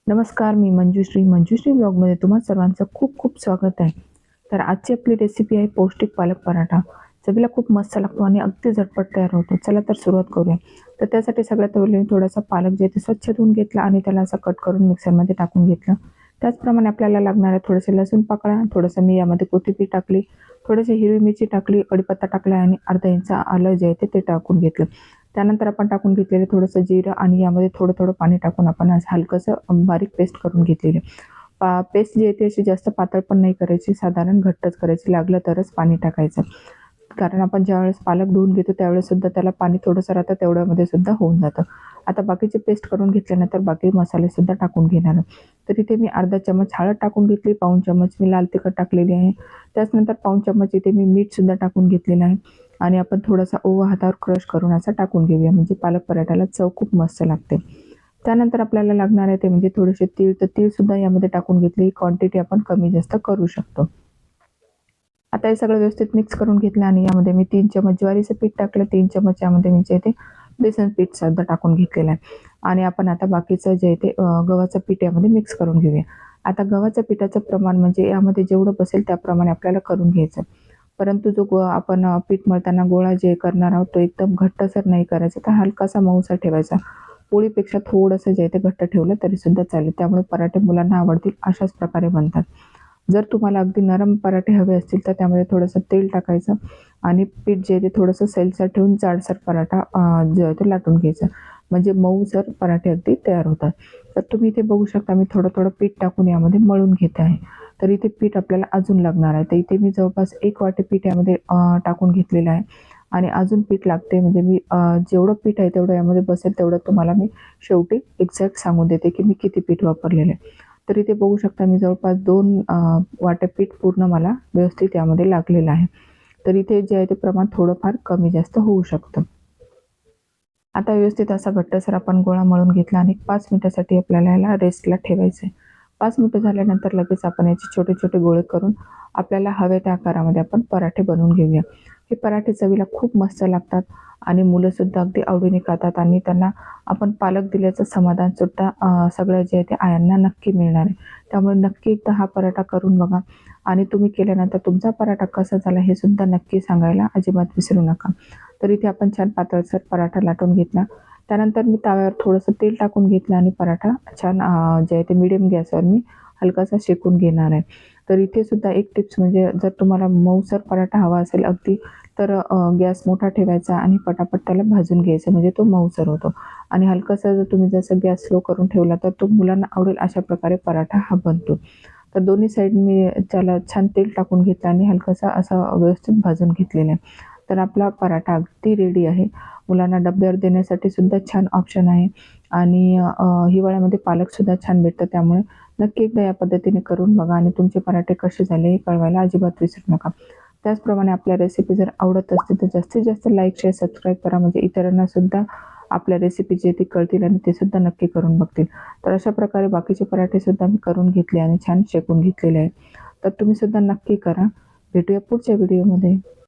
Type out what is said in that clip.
नमस्कार, मी मंजुश्री ब्लॉगमध्ये तुम्हा सर्वांचं खूप खूप स्वागत आहे. तर आजची आपली रेसिपी आहे पौष्टिक पालक पराठा. चवीला खूप मस्त लागतो आणि अगदी झटपट तयार होतो. चला तर सुरुवात करूया. तर त्यासाठी सगळ्यात पहिले मी थोडासा पालक जे ते स्वच्छ धुवून घेतला आणि त्याला असं कट करून मिक्सरमध्ये टाकून घेतलं. त्याचप्रमाणे आपल्याला लागणारे थोडेसे लसूण पाकळ्या, थोडंसं मी यामध्ये कोथिंबीर टाकली, थोडीशी हिरवी मिरची टाकली, कढीपत्ता टाकला आणि अर्धा इंच आलं जे आहे ते टाकून घेतलं. त्यानंतर आपण टाकून घेतलेलं थोडंसं जिरं आणि यामध्ये थोडं पाणी टाकून आपण असं हलकंसं बारीक पेस्ट करून घेतलेली. पेस्ट जी आहे ती अशी जास्त पातळ पण नाही करायची, साधारण घट्टच करायची. लागलं तरच पाणी टाकायचं. कारण आपण ज्यावेळेस पालक धुवून घेतो त्यावेळेस सुद्धा त्याला पाणी थोडंसं राहतं, तेवढ्यामध्ये सुद्धा होऊन जातं. आता बाकीची पेस्ट करून घेतल्यानंतर बाकी मसाले सुद्धा टाकून घेणार आहे. तर इथे मी अर्धा चमच हळद टाकून घेतली, पाऊण चमच मी लाल तिखट टाकलेली आहे. त्याचनंतर पाऊण चमच इथे मी मीठ सुद्धा टाकून घेतलेलं आहे. आणि आपण थोडासा ओवा हातावर क्रश करून असा टाकून घेऊया, म्हणजे पालक पराठ्याला चव खूप मस्त लागते. त्यानंतर आपल्याला लागणार आहे ते म्हणजे थोडेसे तीळ, तर तीळ सुद्धा यामध्ये टाकून घेतली. क्वांटिटी आपण कमी जास्त करू शकतो. आता हे सगळं व्यवस्थित मिक्स करून घेतलं आणि यामध्ये मी 3 चमच ज्वारीचं पीठ टाकलं, 3 चमच यामध्ये मी जे ते बेसन पीठ सुद्धा टाकून घेतलेलं आहे. आणि आपण आता बाकीचं जे आहे ते गव्हाचं पीठ यामध्ये मिक्स करून घेऊया. आता गव्हाच्या पिठाचं प्रमाण म्हणजे यामध्ये जेवढं बसेल त्याप्रमाणे आपल्याला करून घ्यायचं. परंतु जो आपण पीठ मळताना गोळा जे करणार आहोत तो एकदम घट्टसर नाही करायचा, तर हलकासा मऊसा ठेवायचा. पोळीपेक्षा थोडंसं जे आहे ते घट्ट ठेवलं तरी सुद्धा चालेल. त्यामुळे पराठे मुलांना आवडतील अशाच प्रकारे बनतात. जर तुम्हाला अगदी नरम पराठे हवे असतील तर त्यामध्ये थोडंसं तेल टाकायचं आणि पीठ जे आहे ते थोडंसं सैलसर ठेवून जाडसर पराठा जो आहे तो लाटून घ्यायचा. म्हणजे मऊसर पराठे अगदी तयार होतात. तर तुम्ही इथे बघू शकता मी थोडं पीठ टाकून यामध्ये मळून घेत आहे. तर इथे पीठ आपल्याला अजून लागणार आहे. तर इथे मी जवळपास 1 वाटी पीठ यामध्ये टाकून घेतलेलं आहे आणि अजून पीठ लागते. म्हणजे मी जेवढं पीठ आहे तेवढं यामध्ये बसेल तेवढं तुम्हाला मी शेवटी एक्झॅक्ट सांगून देते की मी किती पीठ वापरलेलं आहे. तर इथे बघू शकता मी जवळपास 2 वाट्या पीठ पूर्ण मला व्यवस्थित यामध्ये लागलेलं आहे. तर इथे जे आहे ते प्रमाण थोडंफार कमी जास्त होऊ शकतं. आता व्यवस्थित असा घट्टसर आपण गोळा मळून घेतला आणि 5 मिनिटासाठी आपल्याला याला रेस्टला ठेवायचं आहे. 5 मिनिटं झाल्यानंतर लगेच आपण याचे छोटे गोळे करून आपल्याला हव्या त्या आकारामध्ये आपण पराठे बनवून घेऊया. हे पराठे चवीला खूप मस्त लागतात आणि मुलंसुद्धा अगदी आवडीने खातात आणि त्यांना आपण पालक दिल्याचं समाधान सुद्धा सगळं जे आहे ते आयांना नक्की मिळणार आहे. त्यामुळे नक्की एकदा हा पराठा करून बघा आणि तुम्ही केल्यानंतर तुमचा पराठा कसा झाला हे सुद्धा नक्की सांगायला अजिबात विसरू नका. तर इथे आपण छान पातळसर पराठा लाटून घेतला. त्यानंतर मी तव्यावर थोडंसं तेल टाकून घेतलं आणि पराठा छान जे आहे ते मीडियम गॅसवर मी हलकासा शेकून घेणार आहे. तर इथे सुद्धा एक टिप्स म्हणजे जर तुम्हाला मऊसर पराठा हवा असेल अगदी तर गॅस मोठा ठेवायचा आणि पटापट त्याला भाजून घ्यायचं, म्हणजे तो मऊसर होतो. आणि हलकासा जर तुम्ही जसं गॅस स्लो करून ठेवला तर तो मुलांना आवडेल अशा प्रकारे पराठा हा बनतो. तर दोन्ही साईड मी त्याला छान तेल टाकून घेतलं आणि हलकासा असा व्यवस्थित भाजून घेतलेला आहे. तर आपला पराठा अगदी रेडी आहे. मुलांना डब्यावर देण्यासाठी सुद्धा छान ऑप्शन आहे आणि हिवाळ्यामध्ये पालकसुद्धा छान भेटतं. त्यामुळे नक्की एकदा या पद्धतीने करून बघा आणि तुमचे पराठे कसे झाले हे कळवायला अजिबात विसरू नका. त्याचप्रमाणे आपल्या रेसिपी जर आवडत असतील तर जास्तीत जास्त लाईक, शेअर, सबस्क्राईब करा, म्हणजे इतरांना सुद्धा आपल्या रेसिपी जे ती कळतील आणि ते सुद्धा नक्की करून बघतील. तर अशा प्रकारे बाकीचे पराठे सुद्धा मी करून घेतले आणि छान शेकून घेतलेले आहे. तर तुम्ही सुद्धा नक्की करा. भेटूया पुढच्या व्हिडिओमध्ये.